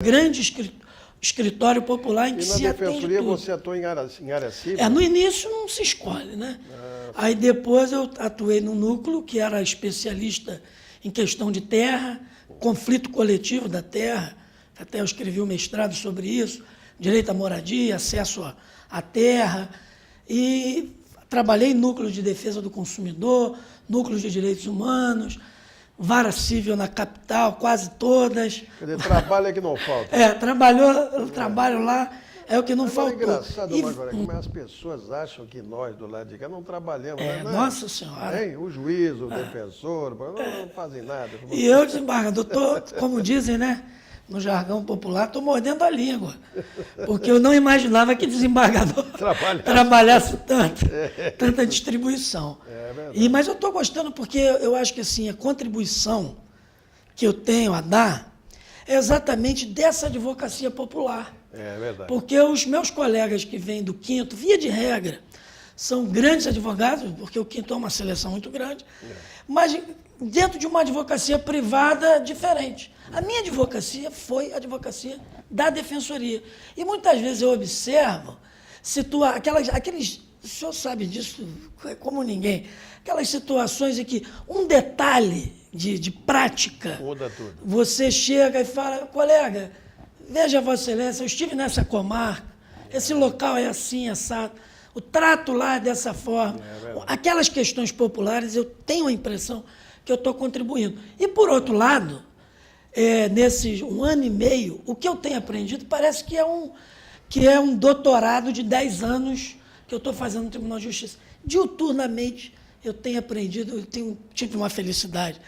grande escritório popular em que se atende tudo. E na defensoria você atuou em área civil? No início não se escolhe, né? Aí depois eu atuei no núcleo, que era especialista em questão de terra, conflito coletivo da terra, até eu escrevi um mestrado sobre isso, direito à moradia, acesso à terra, e trabalhei em núcleo de defesa do consumidor, núcleo de direitos humanos, vara civil na capital, quase todas. Quer dizer, trabalho é que não falta. Trabalho lá é o que não faltou. É engraçado, Marco, como as pessoas acham que nós, do lado de cá, não trabalhamos. Né? Nossa Senhora. Hein? O juiz, o defensor, não fazem nada. E eu, desembargador, como dizem, né? No jargão popular, estou mordendo a língua. Porque eu não imaginava que desembargador trabalhasse tanta distribuição. Mas eu estou gostando porque eu acho que assim, a contribuição que eu tenho a dar é exatamente dessa advocacia popular. É verdade. Porque os meus colegas que vêm do Quinto, via de regra, são grandes advogados, porque o Quinto é uma seleção muito grande, mas dentro de uma advocacia privada diferente. A minha advocacia foi a advocacia da defensoria. E muitas vezes eu observo, aqueles, o senhor sabe disso como ninguém, aquelas situações em que um detalhe de prática, muda tudo. Você chega e fala, colega, veja Vossa Excelência, eu estive nessa comarca, esse local é assim, assado, o trato lá é dessa forma. Aquelas questões populares, eu tenho a impressão que eu estou contribuindo. E, por outro lado, nesses 1 ano e meio, o que eu tenho aprendido parece que é um doutorado de 10 anos que eu estou fazendo no Tribunal de Justiça. Diuturnamente, eu tenho aprendido, tive uma felicidade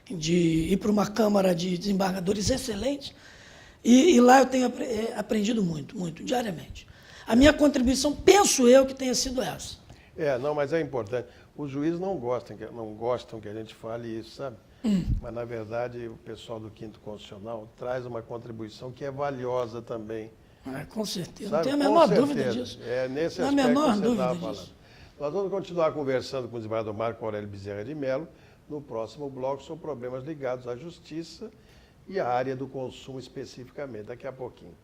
de ir para uma Câmara de Desembargadores excelente, e lá eu tenho aprendido muito, muito, diariamente. A minha contribuição, penso eu, que tenha sido essa. Não, mas é importante. Os juízes não gostam que a gente fale isso, sabe? Mas, na verdade, o pessoal do Quinto Constitucional traz uma contribuição que é valiosa também. Com certeza, sabe? Não tenho a menor dúvida disso. Nesse não aspecto a menor que você dúvida estava disso. falando. Nós vamos continuar conversando com o desembargador Marco Aurélio Bezerra de Mello no próximo bloco sobre problemas ligados à justiça e à área do consumo especificamente, daqui a pouquinho.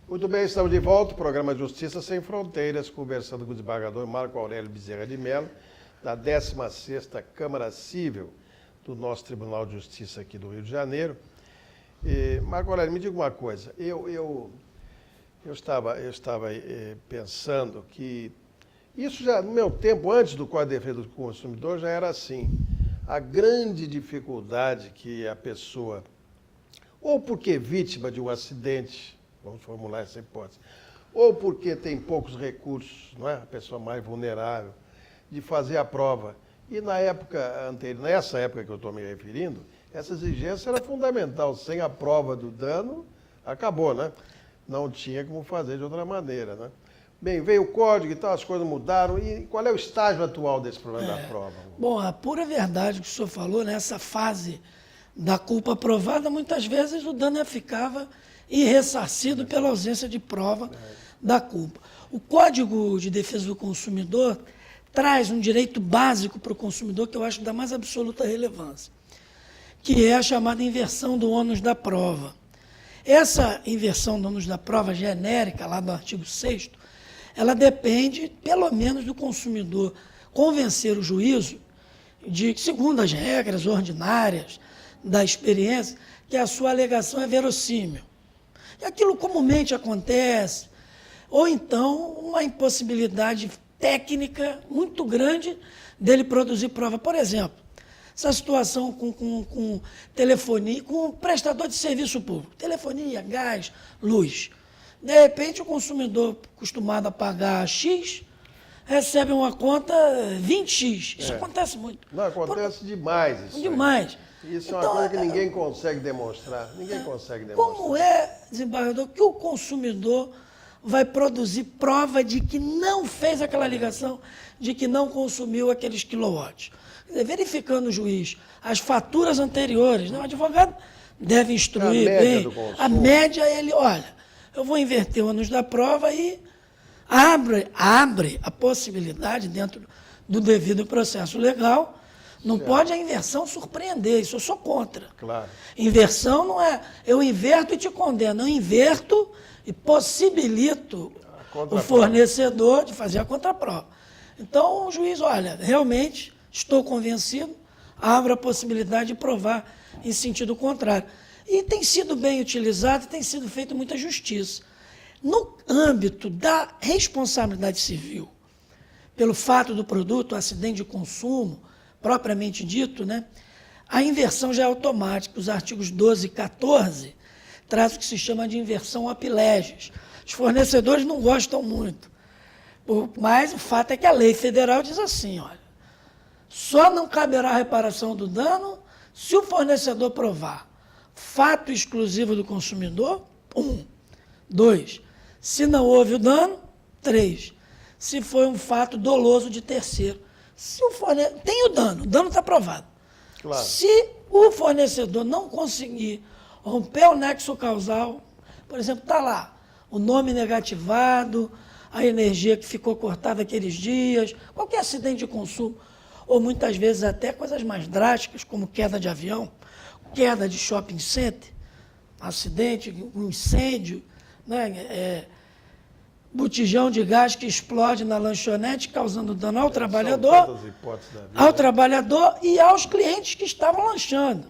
Muito bem, estamos de volta, programa Justiça Sem Fronteiras, conversando com o desembargador Marco Aurélio Bezerra de Mello, da 16ª Câmara Civil do nosso Tribunal de Justiça aqui do Rio de Janeiro. Marco Aurélio, me diga uma coisa, eu estava pensando que isso já, no meu tempo, antes do Código de Defesa do Consumidor, já era assim. A grande dificuldade que a pessoa, ou porque é vítima de um acidente, vamos formular essa hipótese, ou porque tem poucos recursos, não é? A pessoa mais vulnerável, de fazer a prova. E na época anterior, nessa época que eu estou me referindo, essa exigência era fundamental. Sem a prova do dano, acabou, né? Não tinha como fazer de outra maneira, né? Bem, veio o código e tal, as coisas mudaram. E qual é o estágio atual desse problema da prova? Bom, a pura verdade que o senhor falou, nessa fase da culpa provada, muitas vezes o dano ficava irressarcido pela ausência de prova da culpa. O Código de Defesa do Consumidor traz um direito básico para o consumidor que eu acho da mais absoluta relevância, que é a chamada inversão do ônus da prova. Essa inversão do ônus da prova genérica, lá do artigo 6º, ela depende, pelo menos, do consumidor convencer o juízo de que, segundo as regras ordinárias da experiência, que a sua alegação é verossímil. E aquilo comumente acontece, ou então uma impossibilidade técnica muito grande dele produzir prova. Por exemplo, essa situação com telefonia, com prestador de serviço público, telefonia, gás, luz. De repente, o consumidor acostumado a pagar X recebe uma conta 20X. Isso acontece muito. Não, acontece demais isso. Demais. Isso é uma coisa que ninguém consegue demonstrar. Ninguém consegue demonstrar. Como é, desembargador, que o consumidor, vai produzir prova de que não fez aquela ligação, de que não consumiu aqueles quilowatts. Quer dizer, verificando o juiz as faturas anteriores, né? O advogado deve instruir bem. A média, ele, olha, eu vou inverter o ônus da prova e abre a possibilidade, dentro do devido processo legal, não pode a inversão surpreender, isso eu sou contra. Claro. Inversão não é eu inverto e te condeno, eu inverto e possibilito o fornecedor de fazer a contraprova. Então o juiz, olha, realmente estou convencido, abre a possibilidade de provar em sentido contrário. E tem sido bem utilizado, tem sido feita muita justiça. No âmbito da responsabilidade civil, pelo fato do produto, acidente de consumo, propriamente dito, né, a inversão já é automática. Os artigos 12 e 14 trazem o que se chama de inversão op legis. Os fornecedores não gostam muito, mas o fato é que a lei federal diz assim, olha, só não caberá a reparação do dano se o fornecedor provar fato exclusivo do consumidor, 1. 2. Se não houve o dano, 3. Se foi um fato doloso de terceiro. Se o tem o dano está provado. Claro. Se o fornecedor não conseguir romper o nexo causal, por exemplo, está lá o nome negativado, a energia que ficou cortada aqueles dias, qualquer acidente de consumo, ou muitas vezes até coisas mais drásticas, como queda de avião, queda de shopping center, acidente, um incêndio, né, botijão de gás que explode na lanchonete, causando dano ao trabalhador, ao trabalhador e aos clientes que estavam lanchando.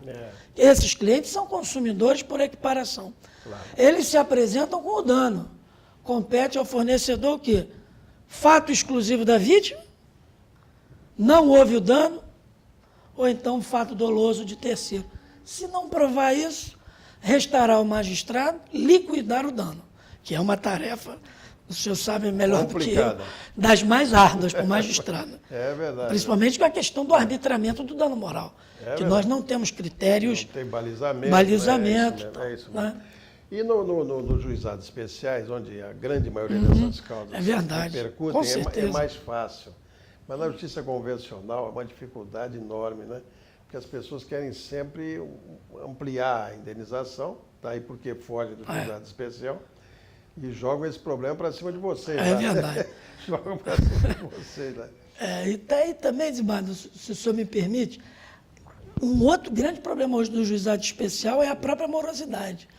Esses clientes são consumidores por equiparação. Claro. Eles se apresentam com o dano. Compete ao fornecedor o quê? Fato exclusivo da vítima, não houve o dano, ou então fato doloso de terceiro. Se não provar isso, restará ao magistrado liquidar o dano, que é uma tarefa, o senhor sabe melhor complicada, do que eu, das mais árduas para o magistrado. É verdade. Principalmente com a questão do arbitramento do dano moral, que nós não temos critérios... Não tem balizamento. Balizamento. É isso mesmo. Né? E nos juizados especiais, onde a grande maioria dessas causas repercutem, com certeza. É mais fácil. Mas na justiça convencional é uma dificuldade enorme, né? Porque as pessoas querem sempre ampliar a indenização, daí porque foge do juizado especial, e jogam esse problema para cima de vocês. É verdade. Jogam para cima de vocês. Né? E daí também, Zimbardo, se o senhor me permite, um outro grande problema hoje do juizado especial é a própria morosidade.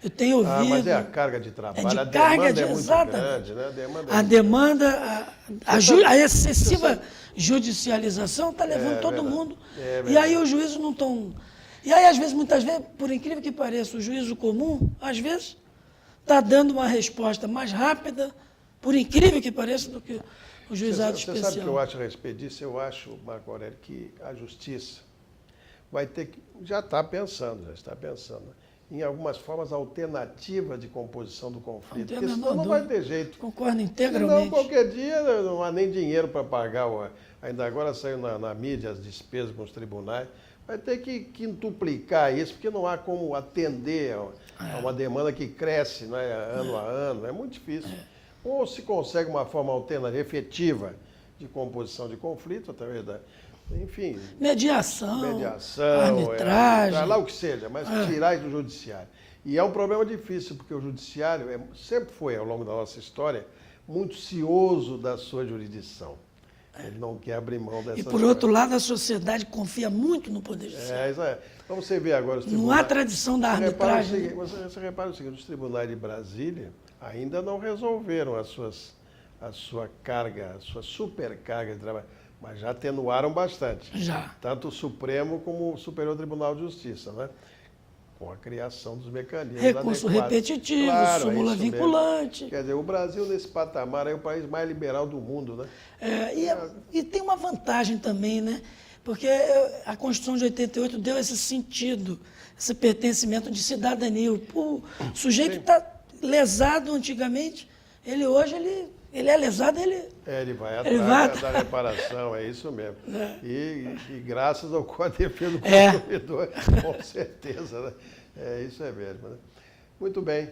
Eu tenho ouvido... mas é a carga de trabalho, de a carga demanda é muito exatamente. grande. Né? A demanda, a excessiva judicialização está levando todo mundo. E aí os juízes não estão... E aí, às vezes, muitas vezes, por incrível que pareça, o juízo comum, às vezes, está dando uma resposta mais rápida, por incrível que pareça, do que o juizado especial. Você sabe o que eu acho a respeito disso? Eu acho, Marco Aurélio, que a justiça vai ter que... já está pensando, em algumas formas alternativas de composição do conflito. Porque senão não vai ter jeito. Concordo integralmente. Senão, qualquer dia, não há nem dinheiro para pagar. Ainda agora saiu na mídia as despesas com os tribunais. Vai ter que quintuplicar isso, porque não há como atender a uma demanda que cresce, né, ano a ano. É muito difícil. Ou se consegue uma forma alternativa, efetiva, de composição de conflito, através da... Enfim, mediação, arbitragem, lá o que seja, mas tirar do judiciário. E é um problema difícil, porque o judiciário sempre foi, ao longo da nossa história, muito cioso da sua jurisdição. Ele não quer abrir mão dessa... E, por outro lado, a sociedade confia muito no Poder Judiciário. Isso é. Então, você vê agora os tribunais... Não há tradição da arbitragem. Você repara o seguinte, os tribunais de Brasília ainda não resolveram a sua carga, a sua supercarga de trabalho. Mas já atenuaram bastante. Já. Tanto o Supremo como o Superior Tribunal de Justiça, né? Com a criação dos mecanismos recurso adequados. repetitivo, súmula vinculante. Mesmo. Quer dizer, o Brasil, nesse patamar, é o país mais liberal do mundo, né? E tem uma vantagem também, né? Porque a Constituição de 88 deu esse sentido, esse pertencimento de cidadania. O sujeito que está lesado antigamente, hoje ele é lesado, ele vai atrás da reparação, é isso mesmo. E graças ao Código de Defesa do Consumidor, com certeza, né? Isso é mesmo. Né? Muito bem.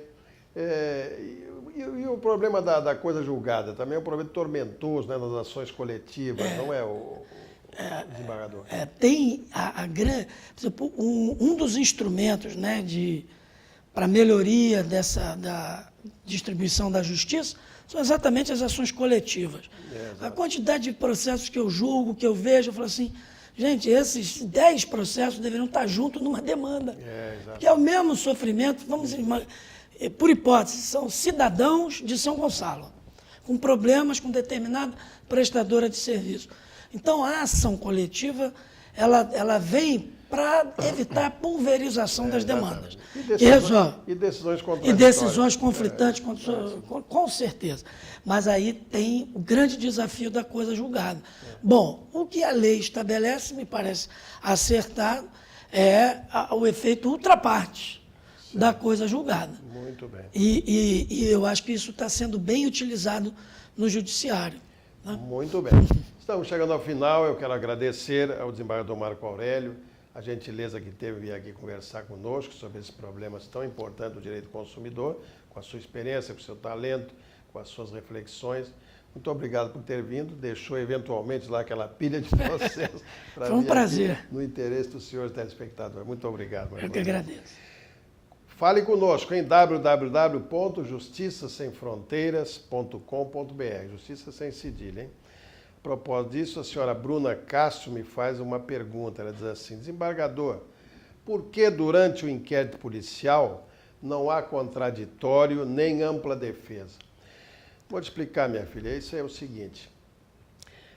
E o problema da coisa julgada também é um problema tormentoso, né, nas ações coletivas, não é, o desembargador? Tem por exemplo, um dos instrumentos, né, para melhoria da distribuição da justiça são exatamente as ações coletivas. A quantidade de processos que eu julgo, que eu vejo, eu falo assim, gente, esses 10 processos deveriam estar juntos numa demanda. Que é o mesmo sofrimento, por hipótese, são cidadãos de São Gonçalo, com problemas com determinada prestadora de serviço. Então, a ação coletiva, ela vem para evitar a pulverização das demandas. E decisões contraditórias. E decisões conflitantes, com certeza. Mas aí tem o grande desafio da coisa julgada. Bom, o que a lei estabelece, me parece acertado, é o efeito ultrapartes da coisa julgada. Muito bem. E eu acho que isso está sendo bem utilizado no judiciário. Né? Muito bem. Estamos chegando ao final. Eu quero agradecer ao desembargador Marco Aurélio a gentileza que teve vir aqui conversar conosco sobre esses problemas tão importantes do direito do consumidor, com a sua experiência, com o seu talento, com as suas reflexões. Muito obrigado por ter vindo. Deixou eventualmente lá aquela pilha de processos. Foi um prazer. No interesse dos senhores telespectadores. Muito obrigado. Eu que agradeço. Fale conosco em www.justiçasemfronteiras.com.br. Justiça sem cedilha, hein? A propósito disso, a senhora Bruna Castro me faz uma pergunta. Ela diz assim, desembargador, por que durante o inquérito policial não há contraditório nem ampla defesa? Vou te explicar, minha filha. Isso é o seguinte.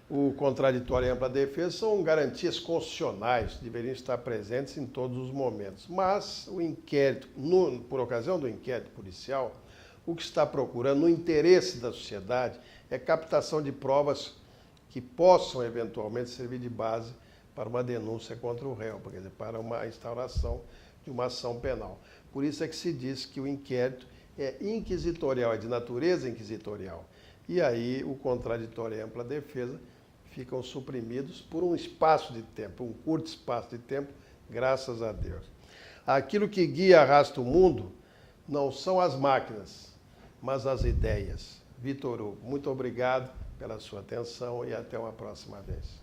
O contraditório e a ampla defesa são garantias constitucionais, deveriam estar presentes em todos os momentos. Mas o inquérito, por ocasião do inquérito policial, o que está procurando, no interesse da sociedade, é captação de provas que possam eventualmente servir de base para uma denúncia contra o réu, quer dizer, para uma instauração de uma ação penal. Por isso é que se diz que o inquérito é inquisitorial, é de natureza inquisitorial. E aí o contraditório e a ampla defesa ficam suprimidos por um espaço de tempo, um curto espaço de tempo, graças a Deus. Aquilo que guia e arrasta o mundo não são as máquinas, mas as ideias. Vitor Hugo, muito obrigado pela sua atenção e até uma próxima vez.